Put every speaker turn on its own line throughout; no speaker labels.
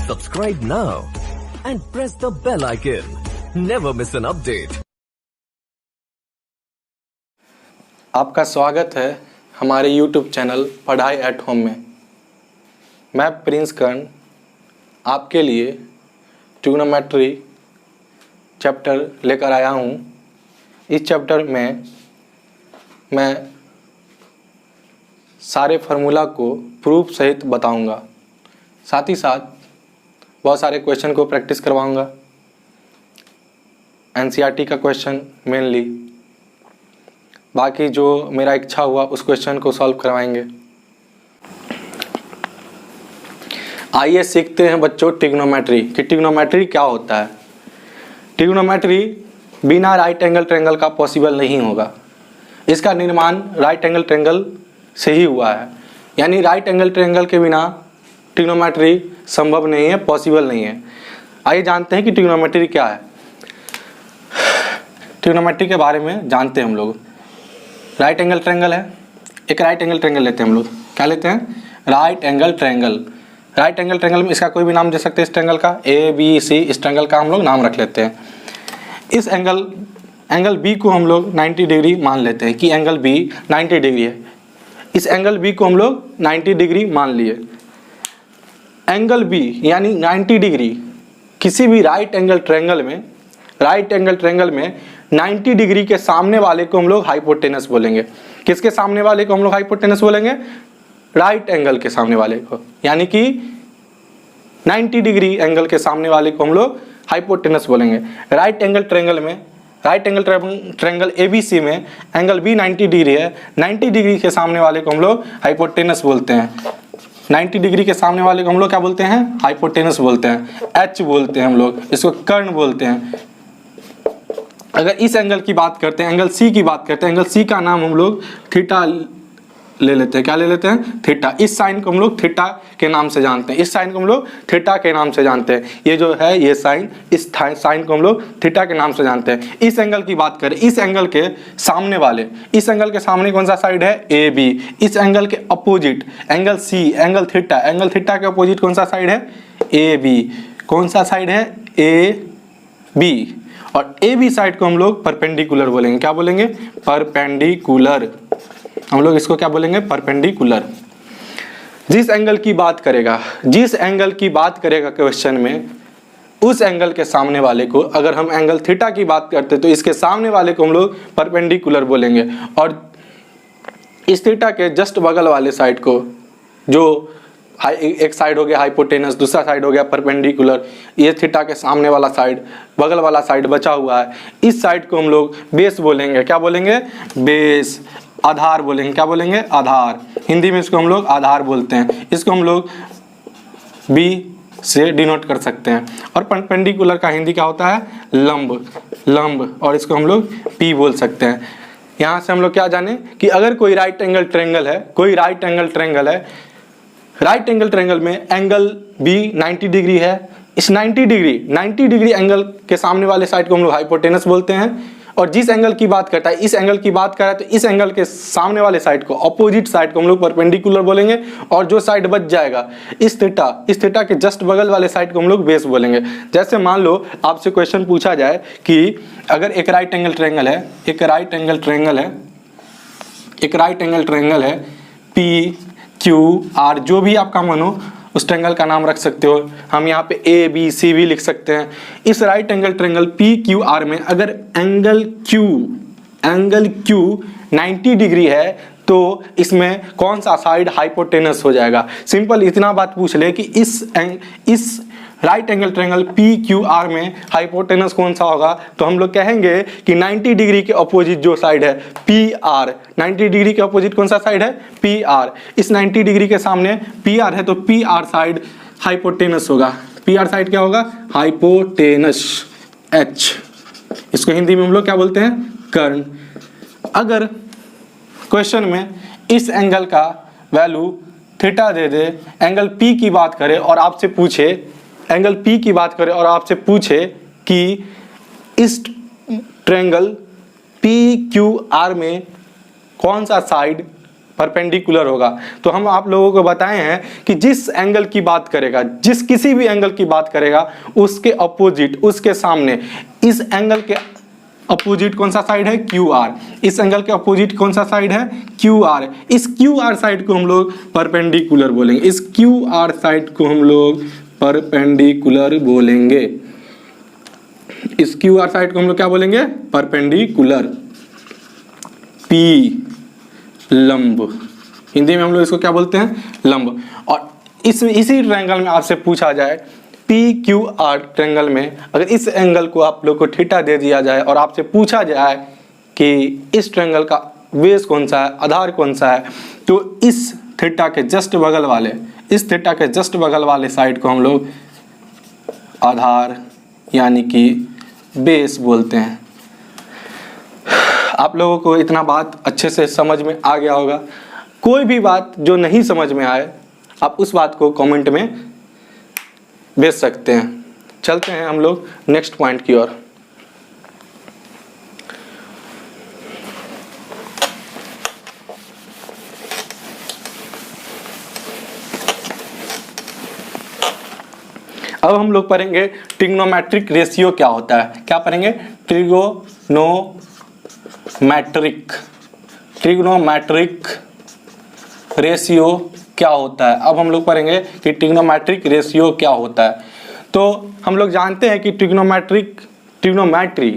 Subscribe now and press the bell icon. Never miss an update.
आपका स्वागत है हमारे YouTube चैनल पढ़ाई एट होम में। मैं प्रिंस कर्ण आपके लिए ट्रिग्नोमेट्री चैप्टर लेकर आया हूँ। इस चैप्टर में मैं सारे फार्मूला को प्रूफ सहित बताऊंगा, साथ ही साथ बहुत सारे क्वेश्चन को प्रैक्टिस करवाऊंगा। एनसीईआरटी का क्वेश्चन मेनली, बाकी जो मेरा इच्छा हुआ उस क्वेश्चन को सॉल्व करवाएंगे। आइए सीखते हैं बच्चों ट्रिग्नोमेट्री कि ट्रिग्नोमेट्री क्या होता है। ट्रिग्नोमेट्री बिना राइट एंगल ट्रायंगल का पॉसिबल नहीं होगा। इसका निर्माण राइट एंगल ट्रायंगल से ही हुआ है, यानी राइट एंगल ट्रायंगल के बिना ट्रिग्नोमेट्री संभव नहीं है, पॉसिबल नहीं है। आइए जानते हैं कि ट्रिग्नोमेट्री क्या है। ट्रिग्नोमेट्री के बारे में जानते हैं हम लोग। राइट एंगल ट्रायंगल है, एक राइट एंगल ट्रायंगल लेते हैं हम लोग। क्या लेते हैं? Right angle triangle. Right angle triangle में इसका कोई भी नाम दे सकते हैं। इस ट्रायंगल का ए बी सी, इस ट्रायंगल का हम लोग नाम रख लेते हैं। इस एंगल बी को हम लोग 90 डिग्री मान लेते हैं कि एंगल बी 90 डिग्री है। इस एंगल बी को हम लोग 90 डिग्री मान लिए। एंगल बी यानी 90 डिग्री किसी भी राइट एंगल ट्रायंगल में 90 डिग्री के सामने वाले को हम लोग हाइपोटेनस बोलेंगे। किसके सामने वाले को हम लोग हाइपोटेनस बोलेंगे? राइट एंगल के सामने वाले को, यानी कि 90 डिग्री एंगल के सामने वाले को हम लोग हाइपोटेनस बोलेंगे। राइट एंगल ट्रायंगल एबीसी में एंगल बी 90 डिग्री है। 90 डिग्री के सामने वाले को हम लोग हाइपोटेनस बोलते हैं। 90 डिग्री के सामने वाले को हम लोग क्या बोलते हैं? हाइपोटेनस बोलते हैं। एच बोलते हैं हम लोग, इसको कर्ण बोलते हैं। अगर इस एंगल की बात करते हैं, एंगल सी की बात करते हैं, एंगल सी का नाम हम लोग थीटा ले लेते हैं। क्या ले लेते हैं? थीटा। इस साइन को हम लोग थीटा के नाम से जानते हैं। इस साइन को हम लोग थीटा के नाम से जानते हैं। ये जो है ये साइन, इस साइन को हम लोग थीटा के नाम से जानते हैं। इस एंगल की बात करें, इस एंगल के सामने वाले, इस एंगल के सामने कौन सा साइड है? A B. इस एंगल के opposite angle C, angle theta के अपोजिट कौन सा साइड है? A B. कौन सा साइड है? A B. और ए बी साइड को हम लोग परपेंडिकुलर बोलेंगे। क्या बोलेंगे? परपेंडिकुलर। हम लोग इसको क्या बोलेंगे? परपेंडिकुलर। जिस एंगल की बात करेगा क्वेश्चन में, उस एंगल के सामने वाले को, अगर हम एंगल थीटा की बात करते तो इसके सामने वाले को हम लोग परपेंडिकुलर बोलेंगे। और इस थीटा के जस्ट बगल वाले साइड को, जो एक साइड हो गया हाइपोटेनस, दूसरा साइड हो गया परपेंडिकुलर, ये थीटा के सामने वाला साइड, बगल वाला साइड बचा हुआ है, इस साइड को हम लोग बेस बोलेंगे। क्या बोलेंगे? बेस। आधार बोलेंगे। क्या बोलेंगे? आधार। हिंदी में इसको हम लोग आधार बोलते हैं। इसको हम लोग बी से डिनोट कर सकते हैं। और परपेंडिकुलर का हिंदी क्या होता है? लंब। और इसको हम लोग पी बोल सकते हैं। यहाँ से हम लोग क्या जाने कि अगर कोई राइट एंगल ट्रायंगल में एंगल बी 90 डिग्री है। इस 90 डिग्री एंगल के सामने वाले साइड को हम लोग हाइपोटेनस बोलते हैं। और जिस एंगल की बात करता है, इस एंगल की बात कर रहा है, तो इस एंगल के सामने वाले साइड को, अपोजिट साइड को हम लोग परपेंडिकुलर बोलेंगे। और जो साइड बच जाएगा, इस थीटा के जस्ट बगल वाले साइड को हम लोग बेस बोलेंगे। जैसे मान लो आपसे क्वेश्चन पूछा जाए कि अगर एक राइट एंगल ट्रायंगल है पी क्यू आर, जो भी आपका मन हो उस ट्रायंगल का नाम रख सकते हो। हम यहाँ पे ए बी सी भी लिख सकते हैं। इस right angle triangle P Q R में अगर एंगल क्यू 90 डिग्री है तो इसमें कौन सा साइड हाइपोटेनस हो जाएगा? सिंपल इतना बात पूछ ले कि इस right angle triangle P Q R में हाइपोटेनस कौन सा होगा, तो हम लोग कहेंगे कि 90 डिग्री के अपोजिट जो साइड है पी आर। 90 डिग्री के अपोजिट कौन सा साइड है? P R. इस 90 डिग्री के सामने पी आर है तो पी आर साइड हाइपोटेनस होगा। पी आर साइड क्या होगा? हाइपोटेनस। एच, इसको हिंदी में हम लोग क्या बोलते हैं? कर्ण। अगर क्वेश्चन में इस एंगल का वैल्यू थीटा दे दे, एंगल पी की बात करे और आपसे पूछे कि इस ट्रायंगल पी क्यू आर में कौन सा साइड परपेंडिकुलर होगा। तो हम आप लोगों को बताए हैं कि जिस एंगल की बात करेगा, जिस किसी भी एंगल की बात करेगा, उसके अपोजिट, उसके सामने, इस एंगल के अपोजिट कौन सा साइड है? Q R. इस एंगल के अपोजिट कौन सा साइड है? Q R. इस क्यू आर साइड को हम लोग परपेंडिकुलर बोलेंगे। इस क्यू आर साइड को हम लोग परपेंडिकुलर बोलेंगे। इस क्यू आर साइड को हम लोग क्या बोलेंगे? परपेंडिकुलर। पी लंब, हिंदी में हम लोग इसको क्या बोलते हैं? लंब। और इसी ट्रायंगल में आपसे पूछा जाए, पी क्यू आर ट्रायंगल में अगर इस एंगल को आप लोग को थीटा दे दिया जाए और आपसे पूछा जाए कि इस ट्रायंगल का बेस कौन सा है, आधार कौन सा है, तो इस थीटा के जस्ट बगल वाले, इस थीटा के जस्ट बगल वाले साइड को हम लोग आधार यानी कि बेस बोलते हैं। आप लोगों को इतना बात अच्छे से समझ में आ गया होगा। कोई भी बात जो नहीं समझ में आए, आप उस बात को कमेंट में भेज सकते हैं। चलते हैं हम लोग नेक्स्ट पॉइंट की ओर। अब हम लोग पढ़ेंगे ट्रिग्नोमेट्रिक रेशियो क्या होता है। क्या पढ़ेंगे? ट्रिग्नोमेट्रिक रेशियो क्या होता है। अब हम लोग पढ़ेंगे कि ट्रिग्नोमेट्रिक रेशियो क्या होता है। तो हम लोग जानते हैं कि ट्रिग्नोमेट्री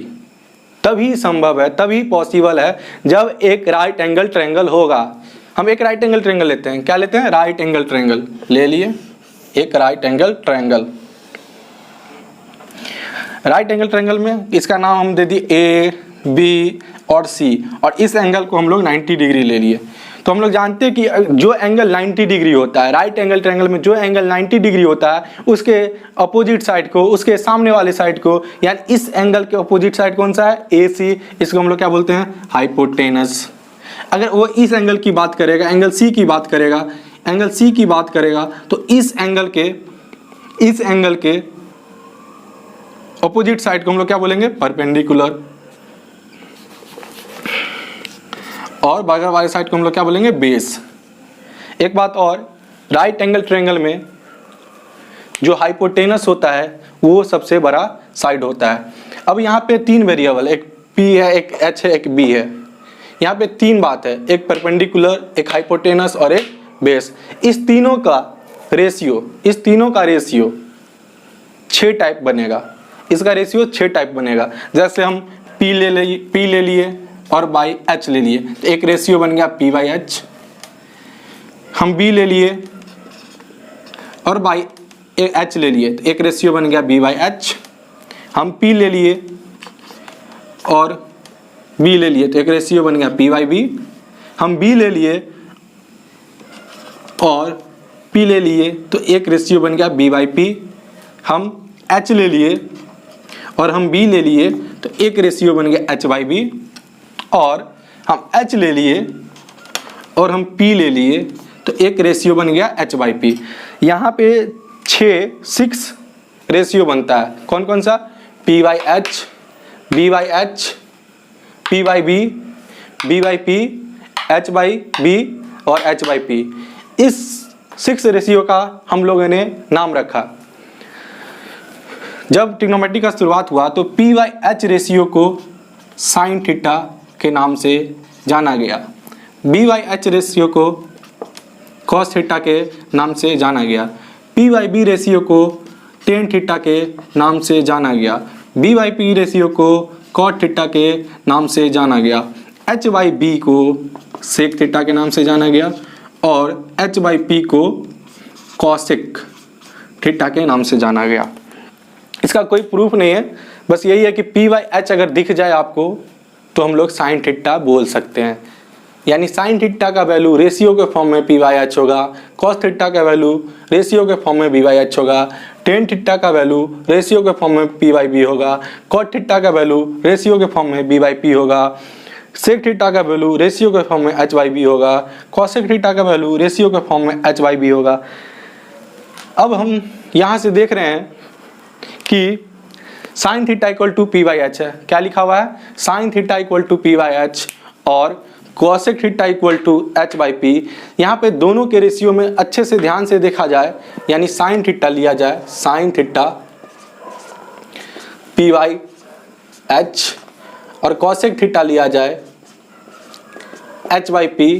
तभी संभव है, तभी पॉसिबल है जब एक राइट एंगल ट्रायंगल होगा। हम एक राइट एंगल ट्रायंगल लेते हैं। क्या लेते हैं? राइट एंगल ट्रायंगल ले लिए, एक right angle triangle. Right angle triangle में इसका नाम हम दे दिए ए, बी और सी, और इस एंगल को हम लोग 90 डिग्री ले लिए। तो हम लोग जानते हैं कि जो एंगल 90 डिग्री होता है, राइट एंगल ट्रायंगल में जो एंगल 90 डिग्री होता है, उसके अपोजिट साइड को, उसके सामने वाले साइड को, यानी इस एंगल के अपोजिट साइड कौन सा है? ए सी। इसको हम लोग क्या बोलते हैं? हाइपोटेनस। अगर वो इस एंगल की बात करेगा, एंगल सी की बात करेगा, एंगल सी की बात करेगा, तो इस एंगल के अपोजिट साइड को हम लोग क्या बोलेंगे? परपेंडिकुलर। और बगल वाले साइड को हम लोग क्या बोलेंगे? बेस। एक बात और, राइट एंगल ट्रायंगल में जो हाइपोटेनस होता है वो सबसे बड़ा साइड होता है। अब यहाँ पे तीन वेरिएबल, एक P है, एक H है, एक B है। यहाँ पे तीन बात है, एक परपेंडिकुलर, एक हाइपोटेनस और एक बेस। इस तीनों का रेशियो 6 टाइप बनेगा। इसका रेशियो 6 टाइप बनेगा। जैसे हम P ले लिए और बाई H ले लिए, तो एक रेशियो बन गया P बाई H। हम B ले लिए और बाई H ले लिए, तो एक रेशियो बन गया B बाई H। हम P ले लिए और B ले लिए, तो एक रेशियो बन गया P बाई B। हम B ले लिए और P ले लिए, तो एक रेशियो बन गया B बाई P। हम H ले लिए और हम B ले लिए, तो एक रेशियो बन गया H बाई B। और हम H ले लिए और हम P ले लिए, तो एक रेशियो बन गया H बाई P। यहाँ पे 6 रेशियो बनता है। कौन कौन सा? P by H, B by H, P by B, B by P, H by B और H बाई P। इस 6 रेशियो का हम लोगों ने नाम रखा। जब ट्रिग्नोमेट्री का शुरुआत हुआ तो P बाई H रेशियो को साइन थीटा के नाम से जाना गया, B बाई H रेशियो को कॉस थीटा के नाम से जाना गया, P बाई B रेशियो को टेन थीटा के नाम से जाना गया, B बाई P रेशियो को कॉट थीटा के नाम से जाना गया, H बाई B को सेक थीटा के नाम से जाना गया और H बाई P को कॉसेक थीटा के नाम से जाना गया। इसका कोई प्रूफ नहीं है, बस यही है कि P बाई H अगर दिख जाए आपको तो हम लोग साइन थीटा बोल सकते हैं। यानी साइन थीटा का वैल्यू रेशियो के फॉर्म में P बाई H होगा, कॉस थीटा का वैल्यू रेशियो के फॉर्म में B बाई H होगा, टेन थीटा का वैल्यू रेशियो के फॉर्म में P बाई B होगा, कॉट थीटा का वैल्यू रेशियो के फॉर्म में B बाई P होगा, सेक थीटा का वैल्यू रेशियो के फॉर्म में H बाई B होगा, कॉसेक थीटा का वैल्यू रेशियो के फॉर्म में H बाई B होगा। अब हम यहाँ से देख रहे हैं कि sine theta equal to P by H है। क्या लिखा हुआ है? Sine theta equal to P by H और cosec theta equal to H by P. यहाँ पे दोनों के रेशियो में अच्छे से ध्यान से देखा जाए, यानी साइन थीटा लिया जाए, sine theta P by H, और cosec थीटा लिया जाए एच बाई पी।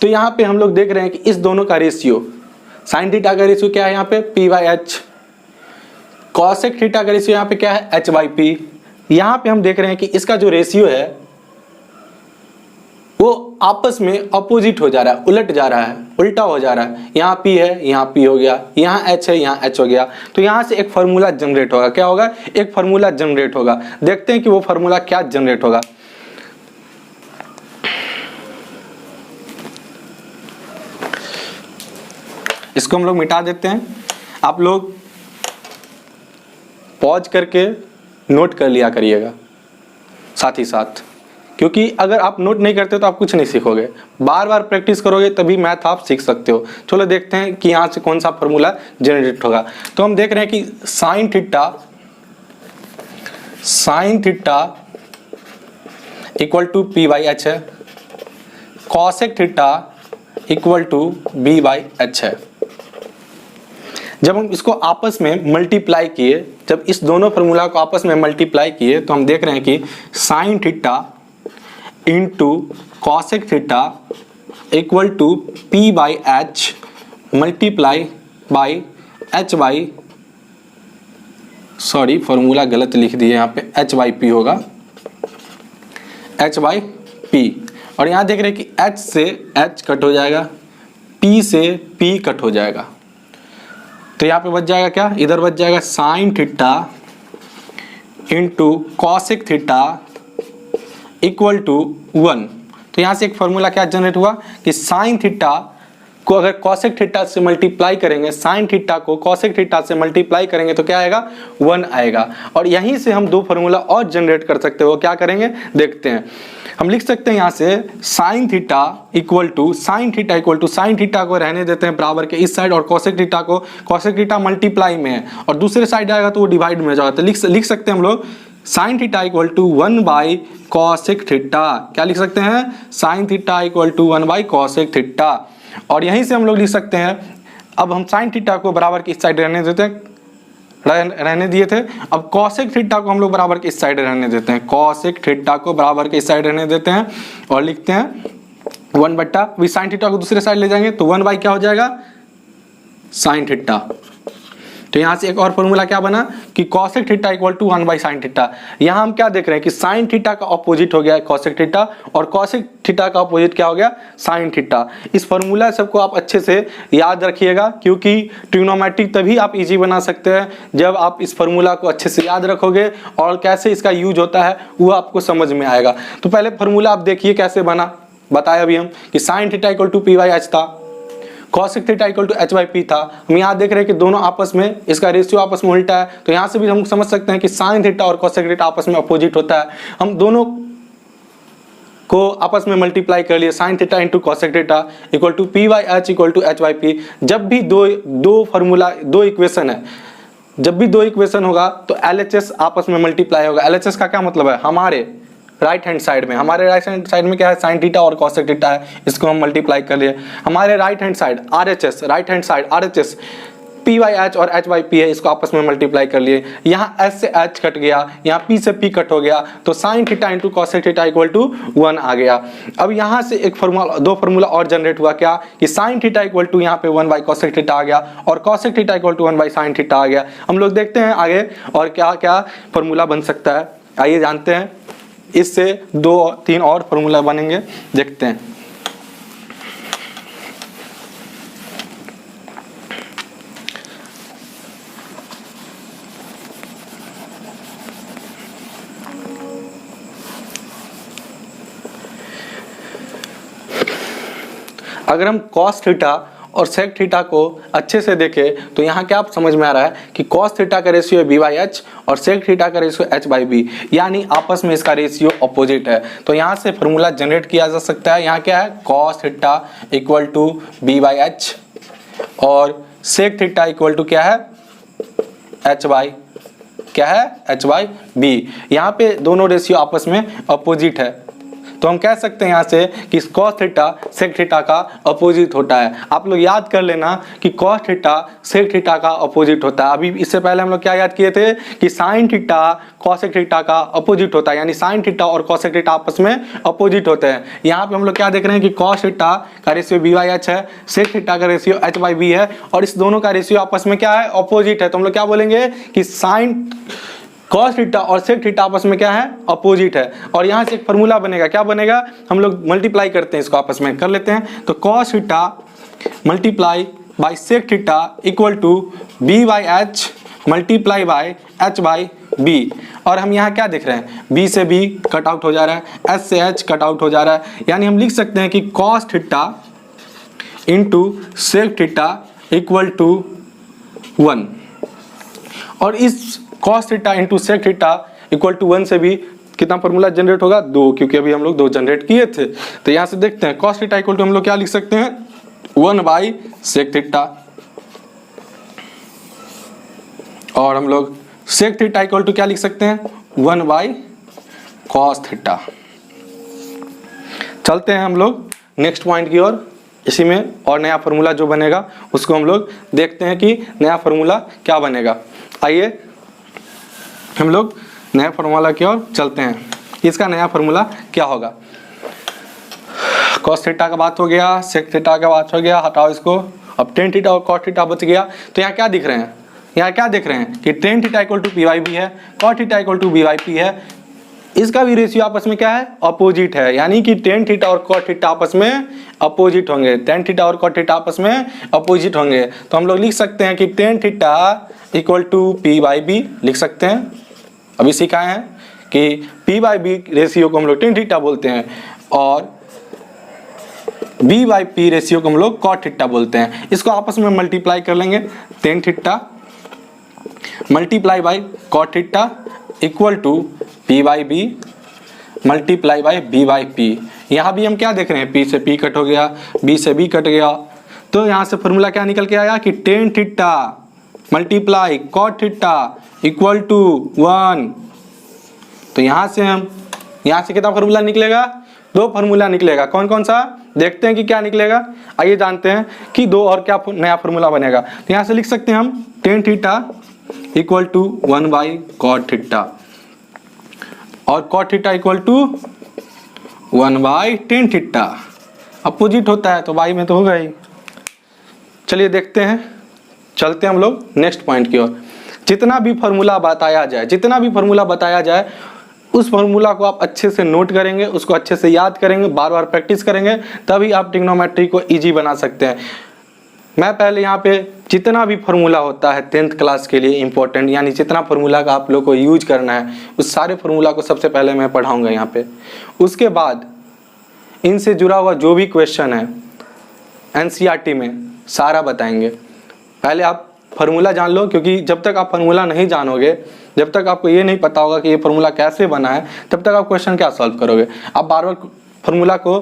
तो यहाँ पे हम लोग देख रहे हैं कि इस दोनों का रेशियो, साइन थीटा का रेशियो क्या है यहाँ पे P by H, cosec theta का रेशियो यहाँ पे क्या है एच बाई पी। यहाँ पे हम देख रहे हैं कि इसका जो रेशियो है वो आपस में अपोजिट हो जा रहा है, उलट जा रहा है, उल्टा हो जा रहा है। यहाँ P है, यहाँ P हो गया, यहाँ H है, यहाँ H हो गया। तो यहाँ से एक फार्मूला जनरेट होगा। क्या होगा? एक फार्मूला जनरेट होगा। देखते हैं कि वो फार्मूला क्या जनरेट होगा। इसको हम लोग मिटा देते हैं। आप लोग पॉज करके नोट कर लिया करिएगा साथ ही साथ, क्योंकि अगर आप नोट नहीं करते तो आप कुछ नहीं सीखोगे। बार बार प्रैक्टिस करोगे तभी मैथ आप सीख सकते हो। चलो देखते हैं कि यहाँ से कौन सा फार्मूला जनरेट होगा। तो हम देख रहे हैं कि sine theta equal to P by H है, cosec theta equal to B by H है। जब हम इसको आपस में मल्टीप्लाई किए, जब इस दोनों फार्मूला को आपस में मल्टीप्लाई किए, तो हम देख रहे हैं कि sine theta into cosec theta equal to P by H multiply by H by, sorry formula गलत लिख दिए, यहाँ पे एच बाई पी होगा, एच बाई पी। और यहाँ देख रहे हैं कि एच से एच कट हो जाएगा, पी से पी कट हो जाएगा। तो यहाँ पे बच जाएगा क्या? इधर बच जाएगा sine theta into cosec theta equal to 1। तो यहाँ से एक फॉर्मूला क्या जनरेट हुआ कि साइन थीटा को अगर कॉसेक थीटा से मल्टीप्लाई करेंगे, साइन थीटा को कॉसेक थीटा से मल्टीप्लाई करेंगे तो क्या आएगा? 1 आएगा। और यहीं से हम दो फार्मूला और जनरेट कर सकते हो। क्या करेंगे देखते हैं। हम लिख सकते हैं यहाँ से sine theta equal to sine theta को रहने देते हैं बराबर के इस साइड, और कॉसेक थीटा मल्टीप्लाई में है और दूसरे साइड आएगा तो वो डिवाइड में हो जाएगा। तो लिख सकते हैं हम लोग sine theta equal to 1 by cosec theta. क्या लिख सकते हैं? Sine theta equal to 1 by cosec theta. और यहीं से हम लोग लिख सकते हैं, अब हम साइन थीटा को बराबर की इस साइड रहने दिए थे, अब कॉसेक थीटा को हम लोग बराबर के इस साइड रहने देते हैं, कॉसेक थीटा को बराबर के इस साइड रहने देते हैं और लिखते हैं 1 बट्टा, अभी साइन थीटा को दूसरे साइड ले जाएंगे तो 1 बाई क्या हो जाएगा? Sine theta. तो यहाँ से एक और फॉर्मूला क्या बना कि cosec theta equal to 1 by sine theta. यहाँ हम क्या देख रहे हैं कि साइन थीटा का ऑपोजिट हो गया कॉसेक थीटा, और कॉसेक थीटा का ऑपोजिट क्या हो गया? Sine theta. इस फॉर्मूला सबको आप अच्छे से याद रखिएगा, क्योंकि ट्रिग्नोमेट्रिक तभी आप इजी बना सकते हैं जब आप इस फॉर्मूला को अच्छे से याद रखोगे और कैसे इसका यूज होता है वो आपको समझ में आएगा। तो पहले फॉर्मूला आप देखिए कैसे बना, बताया अभी हम कि sine theta equal to P by H था, cosec theta equal to H by P था। हम यहाँ देख रहे हैं कि दोनों आपस में, इसका रेशियो आपस में उल्टा है, तो यहाँ से भी हम समझ सकते हैं कि साइन थीटा और कॉसेक थीटा आपस में अपोजिट होता है। हम दोनों को आपस में मल्टीप्लाई कर लिए, sine theta into cosec theta equal to P by H equal to H by P. जब भी दो इक्वेशन है, जब भी दो इक्वेशन होगा तो LHS आपस में मल्टीप्लाई होगा। LHS का क्या मतलब है? हमारे राइट हैंड साइड में, हमारे राइट हैंड साइड में क्या है? साइन थीटा और कॉसेक थीटा है, इसको हम मल्टीप्लाई कर लिए। हमारे right hand side RHS, right hand side RHS P by H और H बाई पी है, इसको आपस में मल्टीप्लाई कर लिए। यहाँ S से H कट गया, यहाँ P से P कट हो गया, तो sine theta into cosec theta equal to 1 आ गया। अब यहाँ से एक फॉर्मूला, दो फार्मूला और जनरेट हुआ, क्या कि साइन थीटा इक्वल टू यहाँ पे 1 बाई कॉसेक थीटा आ गया और cosec theta equal to 1 by sine theta आ गया। हम लोग देखते हैं आगे और क्या क्या फॉर्मूला बन सकता है, आइए जानते हैं। इससे 2-3 और फॉर्मूला बनेंगे, देखते हैं। अगर हम कॉस थीटा और सेक थीटा को अच्छे से देखें तो यहाँ क्या आप समझ में आ रहा है कि कॉस थीटा का रेशियो है बी बाई एच और सेक थीटा का रेशियो एच बाई बी, यानी आपस में इसका रेशियो अपोजिट है। तो यहाँ से फॉर्मूला जनरेट किया जा सकता है। यहाँ क्या है? Cos theta equal to B by H और सेक थीटा इक्वल टू क्या है? एच बाई क्या है? H by B. यहाँ पे दोनों रेशियो आपस में अपोजिट है, तो हम कह सकते हैं यहाँ से कि कॉस थीटा सेक थीटा का अपोजिट होता है। आप लोग याद कर लेना कि कॉस थीटा सेक थीटा का अपोजिट होता है। अभी इससे पहले हम लोग क्या याद किए थे कि साइन थीटा कॉसेक थीटा का अपोजिट होता है, यानी साइन थीटा और कॉसेक थीटा आपस में अपोजिट होते हैं। यहाँ पे हम लोग क्या देख रहे हैं कि कॉस थीटा का रेशियो b/h है, सेक थीटा का रेशियो h/b है, और इस दोनों का रेशियो आपस में क्या है, अपोजिट है। तो हम लोग क्या बोलेंगे कि साइन कॉस थीटा और सेक थीटा आपस में क्या है, अपोजिट है। और यहाँ से एक फॉर्मूला बनेगा, क्या बनेगा, हम लोग मल्टीप्लाई करते हैं, इसको आपस में कर लेते हैं। तो cos theta multiply by sec theta equal to b/h multiply by h/b। और हम यहाँ क्या देख रहे हैं, b से b कट आउट हो जा रहा है, h से h कट आउट हो जा रहा है, यानी हम लिख सकते हैं कि cos theta into sec theta equal to 1। और इस cos theta into sec theta equal to 1 से भी कितना फॉर्मूला जनरेट होगा, 2, क्योंकि अभी हम लोग 2 जनरेट किए थे। तो यहाँ से देखते हैं कॉस थीटा इक्वल टू हम लोग क्या लिख सकते हैं, 1/सेक थीटा, और हम लोग सेक थीटा इक्वल टू क्या लिख सकते हैं, 1/कॉस थीटा। चलते हैं हम लोग नेक्स्ट पॉइंट की ओर। इसी में और नया फार्मूला जो बनेगा उसको हम लोग देखते हैं कि नया फार्मूला क्या बनेगा। आइए हम लोग नया फार्मूला की ओर चलते हैं। इसका नया फार्मूला क्या होगा, कॉस थीटा का बात हो गया, सेक थीटा का बात हो गया, हटाओ इसको। अब टेन थीटा और कॉस थीटा बच गया। तो यहाँ क्या दिख रहे हैं, यहाँ क्या देख रहे हैं कि tan theta equal to p/b है, cos theta equal to b/p है। इसका भी रेशियो आपस में क्या है, अपोजिट है, यानी कि टेन थीटा और कॉस थीटा आपस में अपोजिट होंगे, टेन थीटा और कॉस थीटा आपस में अपोजिट होंगे। तो हम लोग लिख सकते हैं कि tan theta equal to p/b लिख सकते हैं। अभी सिखाए हैं कि p/b रेशियो को हम लोग टेन थीटा बोलते हैं और b/p रेशियो को हम लोग कॉस थीटा बोलते हैं। इसको आपस में मल्टीप्लाई कर लेंगे, tan theta multiply by cos theta equal to p/b multiply by b/p। यहाँ भी हम क्या देख रहे हैं, p से p कट हो गया, b से b कट गया। तो यहाँ से फॉर्मूला क्या निकल के आया कि tan theta multiply cos theta equal to 1। तो यहाँ से कितना फॉर्मूला निकलेगा, 2 फॉर्मूला निकलेगा। कौन कौन सा देखते हैं कि क्या निकलेगा। आइए जानते हैं कि 2 और क्या नया फॉर्मूला बनेगा। तो यहाँ से लिख सकते हैं हम tan theta equal to one by cos theta और cos theta equal to one by tan theta. Opposite होता है तो बाई में तो होगा ही। चलिए देखते हैं, चलते हैं हम लोग नेक्स्ट पॉइंट की ओर। जितना भी फॉर्मूला बताया जाए उस फॉर्मूला को आप अच्छे से नोट करेंगे, उसको अच्छे से याद करेंगे, बार बार प्रैक्टिस करेंगे, तभी आप ट्रिग्नोमेट्री को इजी बना सकते हैं। मैं पहले यहाँ पे जितना भी फार्मूला होता है 10th क्लास के लिए इम्पोर्टेंट, यानी जितना फार्मूला का आप लोग को यूज करना है उस सारे फार्मूला को सबसे पहले मैं पढ़ाऊंगा यहाँ पे। उसके बाद इनसे जुड़ा हुआ जो भी क्वेश्चन है NCERT में सारा बताएंगे। पहले आप फार्मूला जान लो, क्योंकि जब तक आप फार्मूला नहीं जानोगे, जब तक आपको ये नहीं पता होगा कि ये फार्मूला कैसे बना है, तब तक आप क्वेश्चन क्या सॉल्व करोगे। आप बार बार फार्मूला को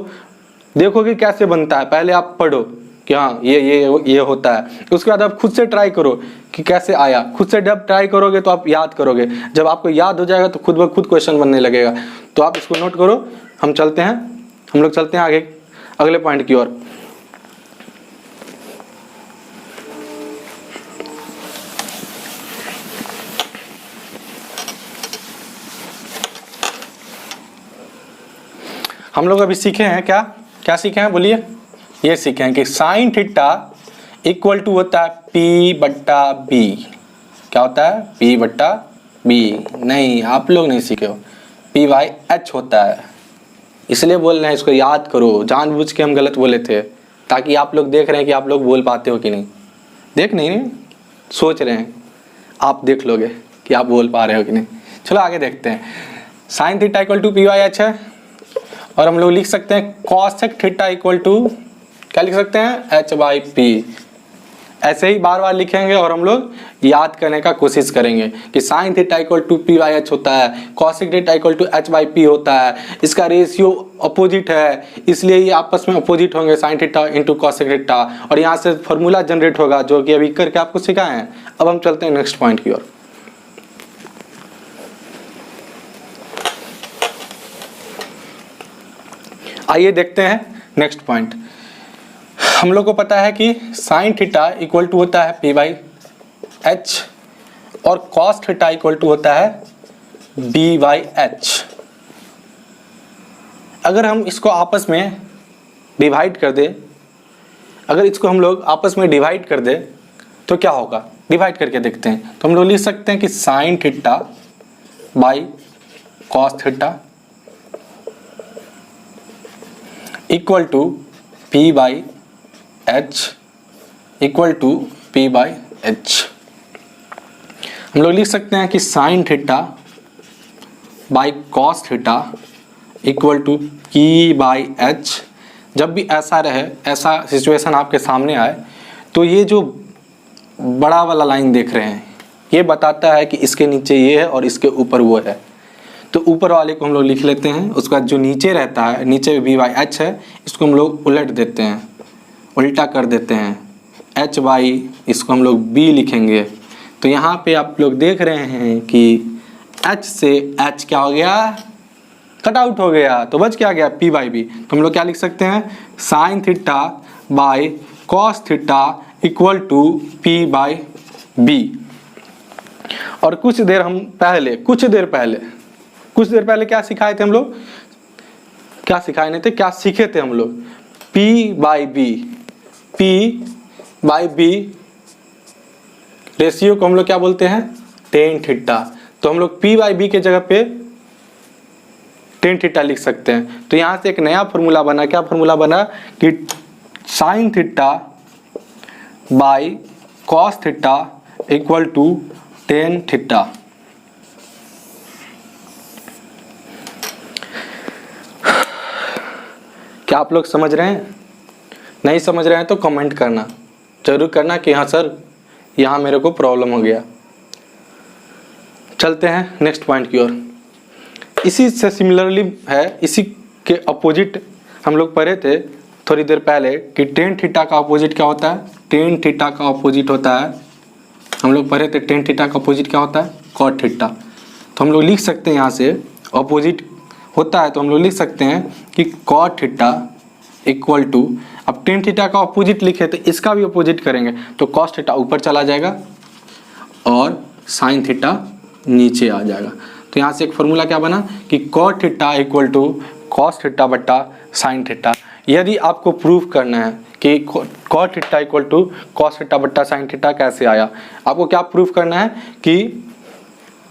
देखोगे कैसे बनता है, पहले आप पढ़ो कि हाँ ये होता है। उसके बाद आप खुद से ट्राई करो कि कैसे आया। खुद से जब ट्राई करोगे तो आप याद करोगे, जब आपको याद हो जाएगा तो खुद ब खुद क्वेश्चन बनने लगेगा। तो आप इसको नोट करो। हम लोग चलते हैं आगे अगले पॉइंट की ओर। हम लोग अभी सीखे हैं क्या सीखे हैं बोलिए। ये सीखे हैं कि साइन थीटा इक्वल टू होता है p/b। क्या होता है, p/b। नहीं, आप लोग नहीं सीखे हो, p/h होता है। इसलिए बोल रहे हैं, इसको याद करो। जानबूझ के हम गलत बोले थे ताकि आप लोग देख रहे हैं कि आप लोग बोल पाते हो कि नहीं। सोच रहे हैं, आप देख लोगे कि आप बोल पा रहे हो कि नहीं। चलो आगे देखते हैं। Sine theta equal to p/h है और हम लोग लिख सकते हैं कॉसेक थीटा इक्वल टू क्या लिख सकते हैं, h/p। ऐसे ही बार बार लिखेंगे और हम लोग याद करने का कोशिश करेंगे कि sine theta equal to p/h होता है, cosec theta equal to h/p होता है। इसका रेशियो अपोजिट है, इसलिए ये आपस में अपोजिट होंगे, sign theta into cosec theta. और यहाँ से फॉर्मूला जनरेट होगा जो कि अभी करके आपको सिखाए हैं। अब हम चलते हैं नेक्स्ट पॉइंट की ओर। आइए देखते हैं नेक्स्ट पॉइंट। हम लोग को पता है कि साइन थीटा इक्वल टू होता है पी बाई एच और कॉस थीटा इक्वल टू होता है बी बाई एच। अगर हम इसको आपस में डिवाइड कर दे, अगर इसको हम लोग आपस में डिवाइड कर दे तो क्या होगा, डिवाइड करके देखते हैं। तो हम लोग लिख सकते हैं कि sine theta by cos theta equal to P by H equal to P by H. हम लोग लिख सकते हैं कि sine theta by cos theta equal to P by H. जब भी ऐसा रहे, ऐसा सिचुएशन आपके सामने आए, तो ये जो बड़ा वाला लाइन देख रहे हैं ये बताता है कि इसके नीचे ये है और इसके ऊपर वो है। तो ऊपर वाले को हम लोग लिख लेते हैं, उसका जो नीचे रहता है, नीचे बी बाई एच है, इसको हम लोग उलट देते हैं, उल्टा कर देते हैं, एच बाई इसको हम लोग बी लिखेंगे। तो यहाँ पे आप लोग देख रहे हैं कि एच से एच क्या हो गया, कट आउट हो गया, तो बच क्या गया पी बाई बी। तो हम लोग क्या लिख सकते हैं, sine theta by cos theta equal to P by B. और कुछ देर पहले क्या सिखाए थे हम लोग, क्या सिखाए नहीं थे, क्या सीखे थे हम लोग, पी बाई बी रेशियो को हम लोग क्या बोलते हैं, टेन थीटा। तो हम लोग पी बाई बी के जगह पे टेन थीटा लिख सकते हैं। तो यहाँ से एक नया फॉर्मूला बना, क्या फॉर्मूला बना कि sine theta by cos theta equal to tan theta. क्या आप लोग समझ रहे हैं? नहीं समझ रहे हैं तो कमेंट करना, जरूर करना कि हाँ सर यहाँ मेरे को प्रॉब्लम हो गया। चलते हैं नेक्स्ट पॉइंट की ओर। इसी से सिमिलरली है, इसी के अपोजिट हम लोग पढ़े थे थोड़ी देर पहले कि टेन थीटा का अपोजिट क्या होता है, टेन थीटा का अपोजिट होता है, हम लोग पढ़े थे टेन थीटा का अपोजिट क्या होता है, कॉट थीटा। तो हम लोग लिख सकते हैं यहाँ से अपोजिट होता है, तो हम लोग लिख सकते हैं कि कॉट थीटा इक्वल टू, अब टेन थीटा का अपोजिट लिखे तो इसका भी अपोजिट करेंगे तो कॉस थीटा ऊपर चला जाएगा और साइन थीटा नीचे आ जाएगा। तो यहाँ से एक फॉर्मूला क्या बना कि cot theta equal to cos theta बट्टा साइन थीटा। यदि आपको प्रूफ करना है कि cot theta equal to cos theta बट्टा साइन थीटा कैसे आया, आपको क्या प्रूफ करना है कि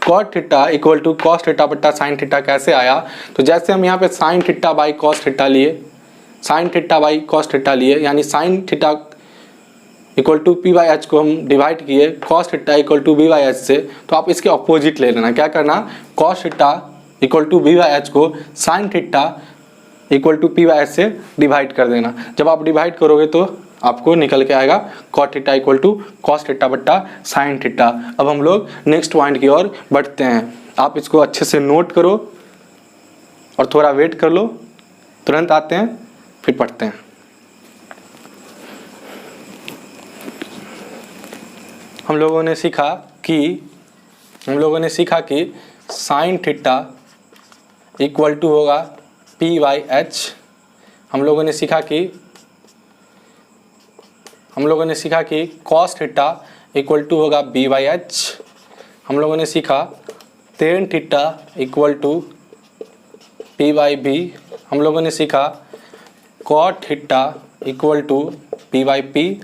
cot theta equal to cos theta बट्टा साइन थीटा कैसे आया। तो जैसे हम यहाँ पे sine theta by cos theta लिए, sine theta by cos theta लिए, यानी sine theta equal to P by H को हम डिवाइड किए cos theta equal to B by H से, तो आप इसके अपोजिट ले लेना। क्या करना, cos theta equal to B by H को sine theta equal to P by H से डिवाइड कर देना। जब आप डिवाइड करोगे तो आपको निकल के आएगा cot theta equal to cos theta बट्टा साइन थीटा। अब हम लोग नेक्स्ट पॉइंट की ओर बढ़ते हैं। आप इसको अच्छे से नोट करो और थोड़ा वेट कर लो, तुरंत आते हैं फिर पढ़ते हैं। हम लोगों ने सीखा कि साइन थीटा इक्वल टू होगा पी बाई एच। हम लोगों ने सीखा कि कॉस थीटा इक्वल टू होगा बी बाई एच। हम लोगों ने सीखा tan theta equal to P by B. हम लोगों ने सीखा cot theta equal to P by P.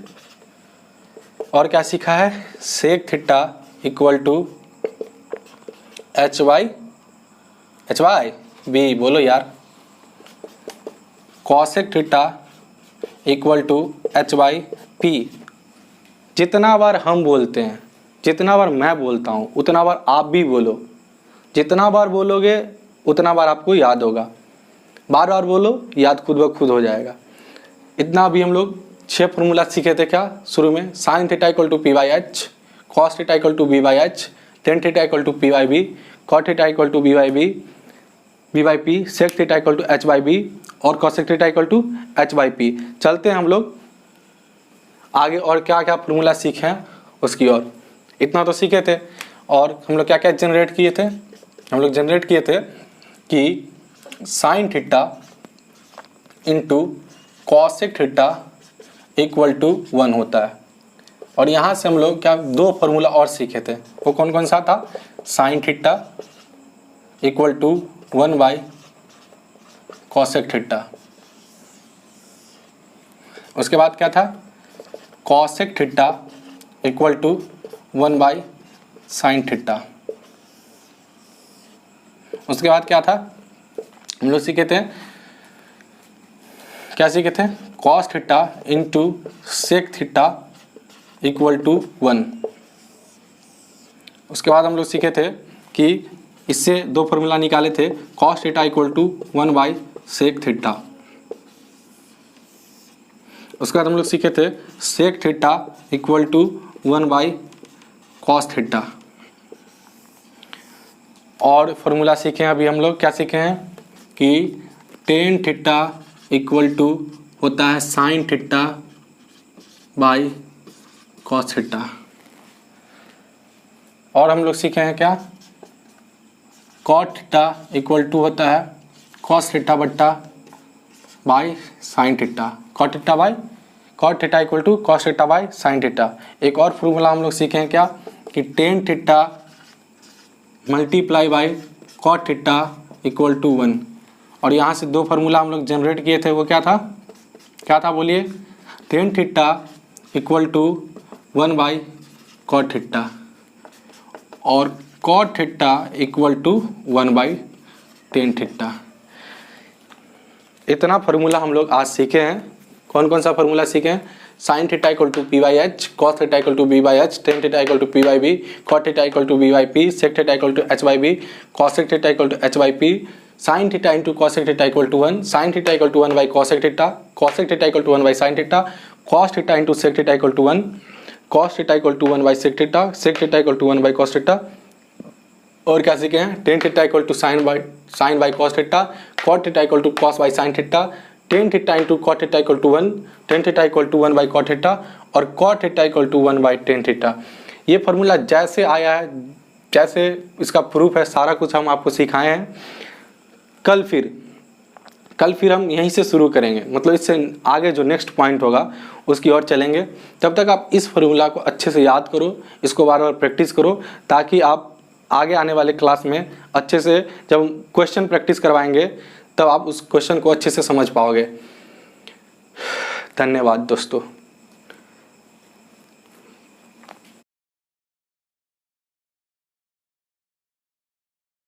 और क्या सीखा है, sec theta equal to H by B, बोलो यार, cosec theta equal to H by P. जितना बार हम बोलते हैं, जितना बार मैं बोलता हूँ उतना बार आप भी बोलो, जितना बार बोलोगे उतना बार आपको याद होगा, बार बार बोलो, याद खुद ब खुद हो जाएगा। इतना भी हम लोग 6 फॉर्मूला सीखे थे क्या शुरू में, sine theta equal to P by H, cos theta equal to B by H, tan theta equal to P by B, cot theta equal to B by P, sec theta equal to H by B और cosec theta equal to H by P. चलते हैं हम लोग आगे और क्या क्या formula सीखे हैं उसकी ओर। इतना तो सीखे थे और हम लोग क्या क्या जनरेट किए थे, हम लोग जनरेट किए थे कि sine theta into cosec theta equal to 1 होता है। और यहाँ से हम लोग क्या 2 फॉर्मूला और सीखे थे, वो कौन कौन सा था? Sine theta equal to 1 by cosec theta. उसके बाद क्या था? Cosec theta equal to 1 by sine theta. उसके बाद क्या था? हम लोग सीखे थे, क्या सीखे थे? Cos theta into sec theta equal to 1। उसके बाद हम लोग सीखे थे कि इससे 2 फॉर्मूला निकाले थे, cos theta equal to 1 by sec theta. उसके बाद हम लोग सीखे थे sec theta equal to 1 by cos theta. और फॉर्मूला सीखे हैं अभी हम लोग, क्या सीखे हैं कि टेन थीटा इक्वल टू होता है sine theta by cos theta. और हम लोग सीखे हैं क्या? कॉट थीटा इक्वल टू होता है कॉस थीटा बट्टा by sine theta. Cot theta equal to cos theta by sine theta. एक और फॉर्मूला हम लोग सीखे हैं क्या कि tan theta multiply by cot theta equal to 1। और यहाँ से 2 फार्मूला हम लोग जनरेट किए थे, वो क्या था बोलिए? Tan theta equal to 1 by cot theta और cot theta equal to 1 by tan theta. इतना फार्मूला हम लोग आज सीखे हैं। कौन कौन सा फार्मूला सीखे हैं? Sine theta equal to P by H, cos theta equal to B by H, tan theta equal to P by B, cot theta equal to B by P, sec theta equal to H by B, cosec theta equal to H by P, sine theta into cosec theta equal to 1, sine theta equal to 1 by cosec theta, cosec theta equal to 1 by sine theta, cos theta into sec theta equal to 1, cos theta equal to 1 by sec theta equal to 1 by cos theta. और क्या सीखे हैं? Tan theta equal to sine by cos theta, cot theta equal to cos by sine theta, tan theta into cot theta equal to 1, tan theta equal to 1 by cot theta और cot theta equal to 1 by tan theta. ये formula जैसे आया है, जैसे इसका proof है, सारा कुछ हम आपको सिखाए हैं। कल फिर हम यहीं से शुरू करेंगे, मतलब इससे आगे जो नेक्स्ट पॉइंट होगा उसकी ओर चलेंगे। तब तक आप इस फार्मूला को अच्छे से याद करो, इसको बार बार प्रैक्टिस करो, ताकि आप आगे आने वाले क्लास में अच्छे से जब क्वेश्चन प्रैक्टिस करवाएंगे तब आप उस क्वेश्चन को अच्छे से समझ पाओगे। धन्यवाद दोस्तों।